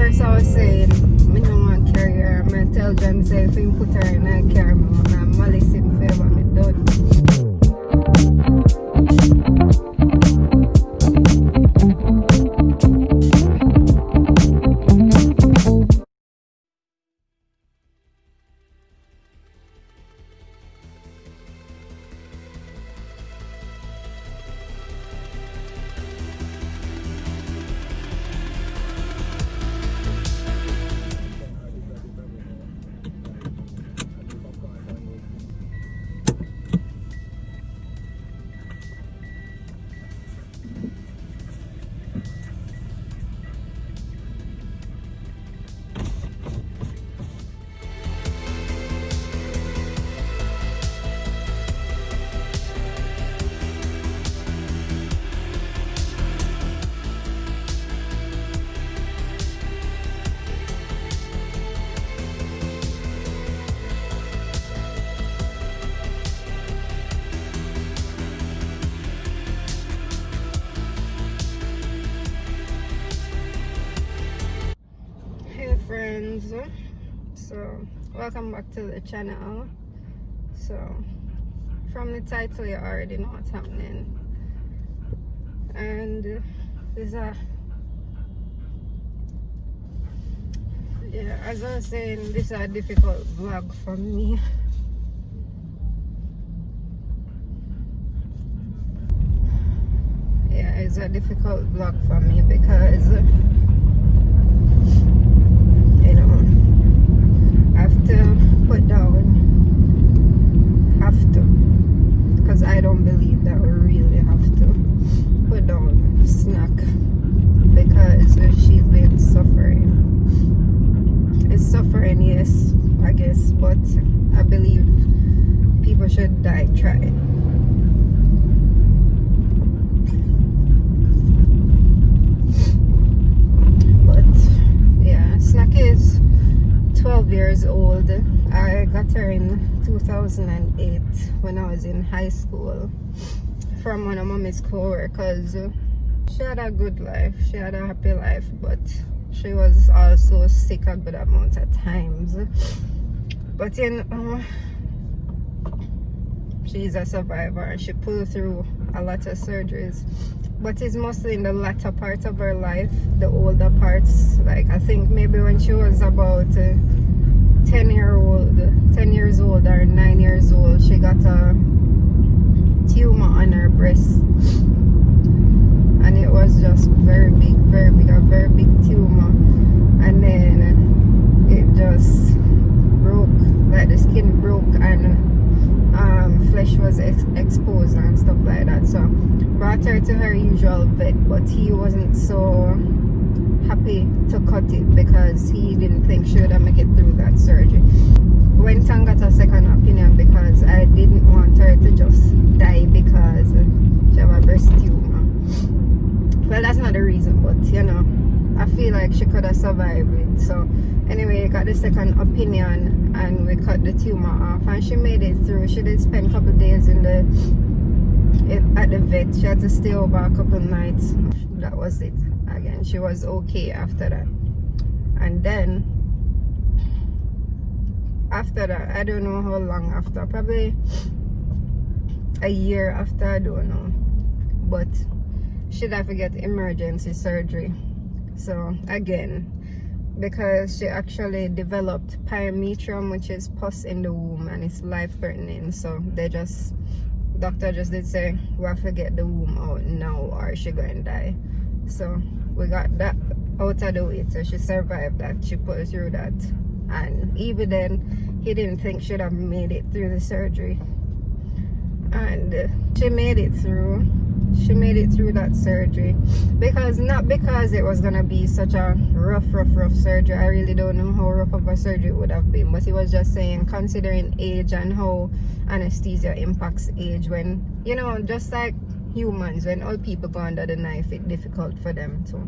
first I was saying, I don't want to carry her. I'm going to tell John, say, if he put her in a car, I'm going to malice him forever. I'm done. Friends, so welcome back to the channel. So from the title you already know what's happening, and this is as I was saying, this is a difficult vlog for me. It's a difficult vlog for me because to put down, because I don't believe that we really have to put down Snak, because she's been suffering. It's suffering, yes, I guess, but I believe people should die trying. But yeah, Snak is 12 years old. I got her in 2008 when I was in high school from one of mommy's co-workers. She had a good life, she had a happy life, but she was also sick a good amount of times. But she's a survivor and she pulled through a lot of surgeries. But it's mostly in the latter part of her life, the older parts. Like I think maybe when she was about 10 years old or 9 years old, she got a tumor on her breast, and it was just very big, a very big tumor, and then it just broke, like the skin broke, and flesh was exposed and stuff like that. So brought her to her usual vet, but he wasn't so happy to cut it because he didn't think she would make it through that surgery. Went and got a second opinion because I didn't want her to just die because she have a breast tumor. Well, that's not the reason, but I feel like she could have survived it. So anyway, got the second opinion and we cut the tumor off, and she made it through. She did spend a couple of days at the vet. She had to stay over a couple of nights. That was it. Again, she was okay after that. And then after that, I don't know how long after, probably a year after, I don't know, but she'd have to get emergency surgery. So again, because she actually developed pyometrium, which is pus in the womb, and it's life-threatening. So doctor just did say we have to get the womb out now or she gonna die. So we got that out of the way. So she survived that, she put through that, and even then he didn't think she'd have made it through the surgery, and she made it through. She made it through that surgery, because not because it was gonna be such a rough surgery. I really don't know how rough of a surgery it would have been, but he was just saying, considering age and how anesthesia impacts age, when just like humans, when all people go under the knife, it's difficult for them too.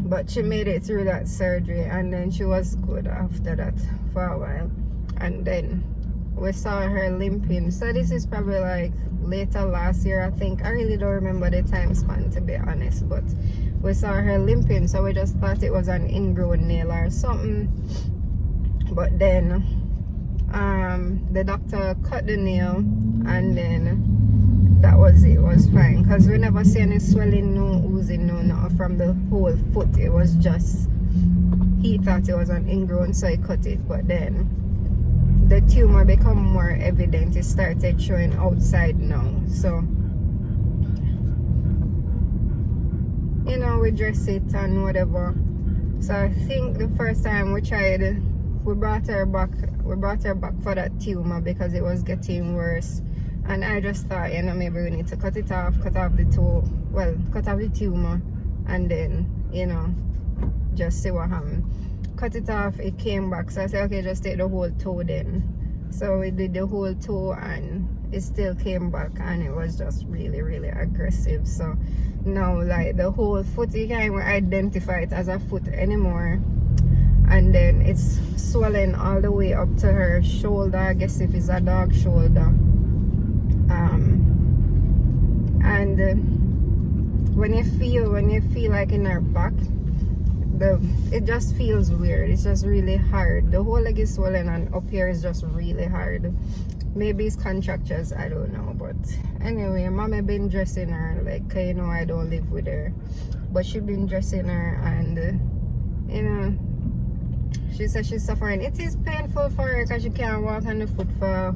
But she made it through that surgery, and then she was good after that for a while, and then we saw her limping. So this is probably like later last year, I think. I really don't remember the time span, to be honest, but we saw her limping, so we just thought it was an ingrown nail or something. But then the doctor cut the nail, and then that was it. It was fine, because we never see any swelling, no oozing, no nothing from the whole foot. It was just, he thought it was an ingrown, so he cut it. But then the tumor become more evident. It started showing outside now, so you know, we dress it and whatever. So I think the first time we tried, we brought her back for that tumor because it was getting worse. And I just thought, you know, maybe we need to cut it off, cut off the tumor, and then, you know, just see what happened. Cut it off, it came back. So I said, okay, just take the whole toe then. So we did the whole toe, and it still came back, and it was just really, really aggressive. So now, like, the whole foot, you can't even identify it as a foot anymore. And then it's swelling all the way up to her shoulder, I guess if it's a dog shoulder. And when you feel like in her back, it just feels weird. It's just really hard. The whole leg is swollen, and up here is just really hard. Maybe it's contractures, I don't know. But anyway, mommy been dressing her, like, you know, I don't live with her, but she been dressing her, and you know, she said she's suffering. It is painful for her because she can't walk on the foot for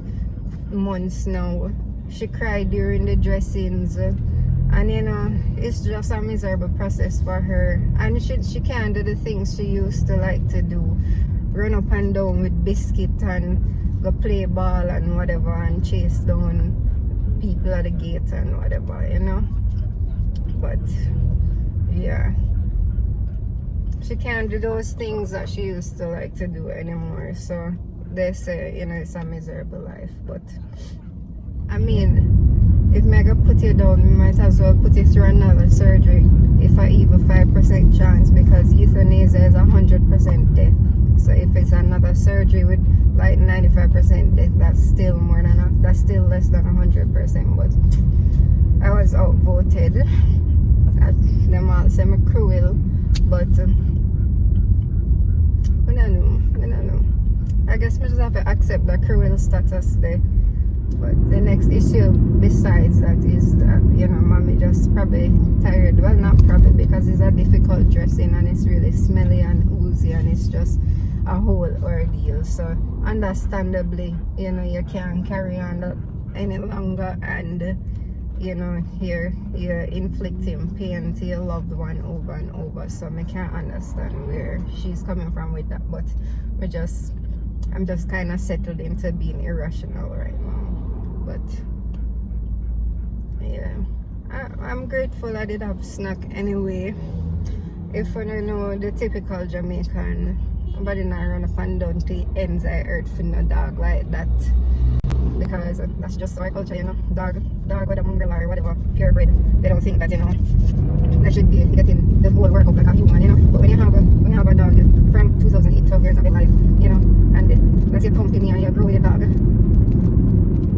months now. She cried during the dressings, and you know, it's just a miserable process for her. And she can't do the things she used to like to do, run up and down with biscuit and go play ball and whatever, and chase down people at the gate and whatever, you know. But yeah, she can't do those things that she used to like to do anymore. So they say, you know, it's a miserable life. But I mean, if Mega put you down, we might as well put you through another surgery, if I even 5% chance, because euthanasia is 100% death. So if it's another surgery with like 95% death, that's still that's still less than 100%. But I was outvoted. Them all say me cruel, but I don't know. I guess we just have to accept the cruel status there. But the next issue besides that is that, you know, mommy just probably tired. Well, not probably, because it's a difficult dressing, and it's really smelly and oozy, and it's just a whole ordeal. So understandably, you know, you can't carry on that any longer, and you know, you're inflicting pain to your loved one over and over. So I can't understand where she's coming from with that. But I'm just kind of settled into being irrational right now. But yeah, I'm grateful I did have Snak anyway. If you don't know, the typical Jamaican, nobody not run up and down to the ends of earth for no dog like that, because that's just our culture, you know. Dog with a mongrel or whatever, purebred, they don't think that, you know, they should be getting the whole work up like a human, you know. But when you have a dog from 2008, 12 years of your life, you know, and that's your company and you grow with your dog,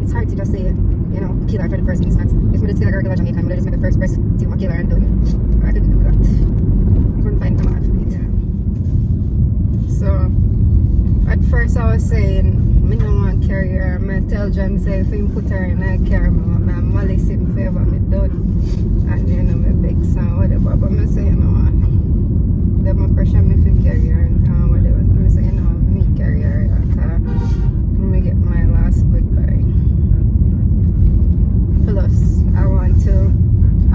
it's hard to just say, you know, kill her for the first instance. If we did still a regular Jamaican, we just made the first person to kill her and done. I didn't do that. I couldn't find them out for it. So at first I was saying, I don't want to carry her. I tell John, say if he put her in a car, I malice him forever, me done. And you know, me vex and whatever. But I say, you know what, them pressure me to carry her and whatever. I say, you know, me carry her in a car. Let me get my last goodbye. Plus, I want to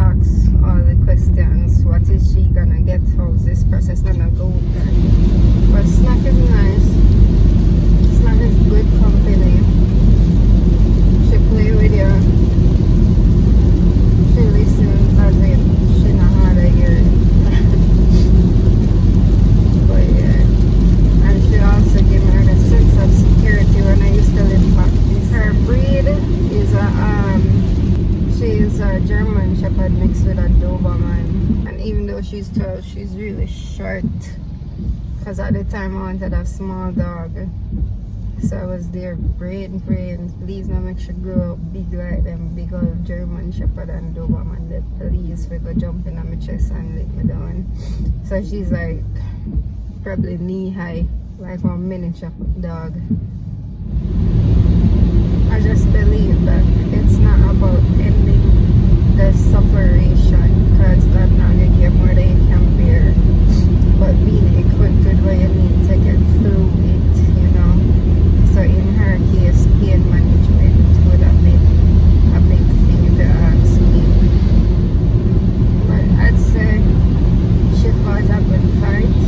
ask all the questions. What is she gonna get? How's this process gonna go? But Snak is nice. Snak is good company. She play with you. She listens as if she not hard to hear. But yeah. And she also gave me a sense of security when I used to live back. Her breed is she's a German Shepherd mixed with a Doberman. And even though she's 12, she's really short. Because at the time I wanted a small dog. So I was there praying, please now make sure grow up big like them big old German Shepherd and Doberman. The police will go jump in on my chest and let me down. So she's like probably knee high, like one miniature dog. I just believe that it's not about ending the sufferation, because God not gonna give more than you can bear, but being equipped with what you need to get through it, you know. So in her case, pain management would have been a big thing if you ask me. But I'd say she fought a good fight.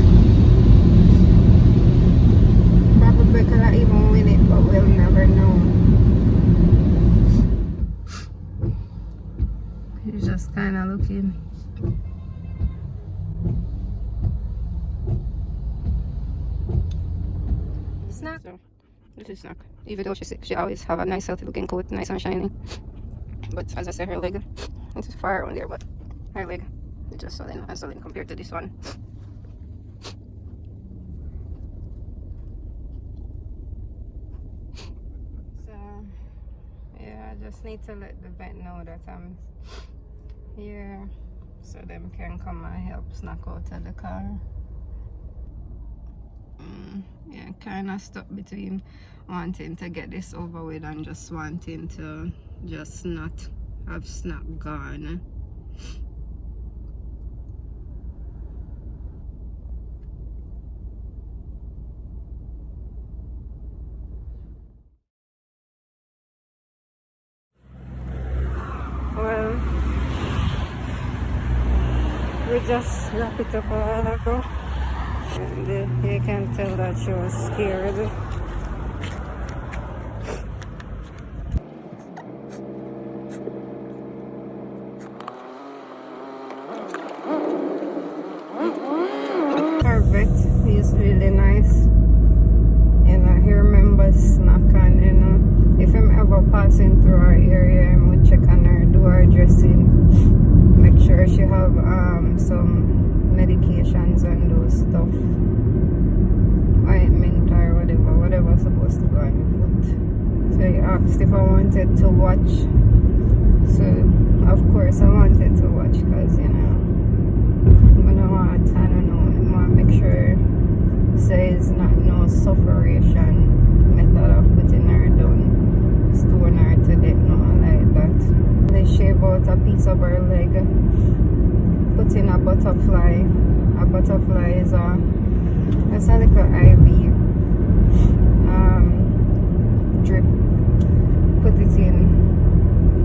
Probably could have even win it, but we'll never know. He's just kind of looking. Snak. So, this is Snak. Even though she's sick, she always have a nice healthy looking coat, nice and shiny. But as I said, her leg, it's far on there, but her leg is just solid compared to this one. So yeah, I just need to let the vet know that I'm here, so them can come and help Snak out of the car. Yeah, kind of stuck between wanting to get this over with and just wanting to just not have Snak gone. Well, we just wrapped it up a while ago, and you can tell that she was scared. Our vet is really nice. You know, he remembers Snak, and you know, if I'm ever passing through our area, I would check on her, do her dressing, make sure she have some medications and those stuff, ointment or whatever supposed to go on the foot. So he asked if I wanted to watch. So of course I wanted to watch, because you know, I don't want to make sure says not no sufferation method of putting her down, stone her to death, nothing like that. They shave out a piece of her leg, put in a butterfly. A butterfly is it's a little IV drip. Put it in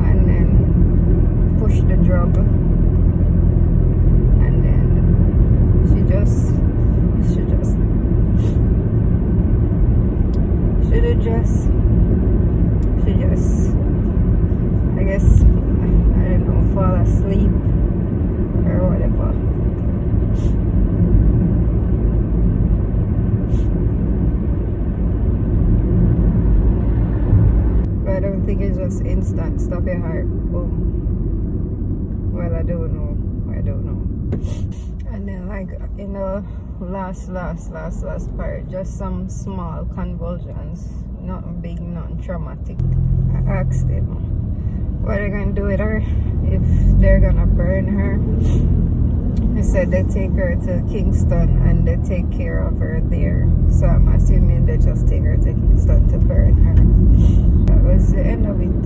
and then push the drug, and then she just I guess, I don't know, fall asleep or whatever. But I don't think it's just instant stop your heart, boom. Well, I don't know. And then like in the last part, just some small convulsions, nothing big, nothing traumatic. I asked them what they're gonna do with her, if they're gonna burn her. They said they take her to Kingston and they take care of her there. So I'm assuming they just take her to Kingston to burn her. That was the end of it.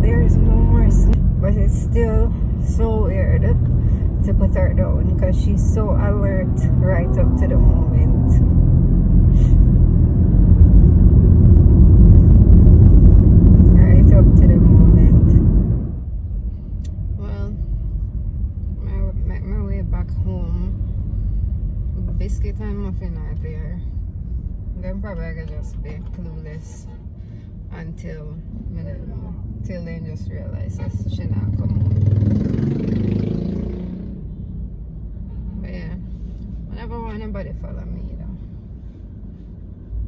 There's no more sleep, but it's still so weird to put her down, because she's so alert right up to the moment. Right up to the moment. Well, my way back home, biscuit and muffin are there. Then probably I could just be clueless until they just realize that she not come home. But yeah, I never want anybody follow me though.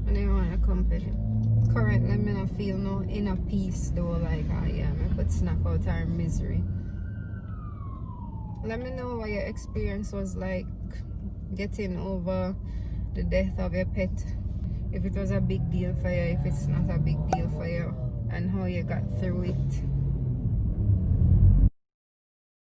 I never want a company. Currently, I don't feel no inner peace though, like I could snap out our misery. Let me know what your experience was like getting over the death of your pet, if it was a big deal for you, if it's not a big deal for you, and how you got through it.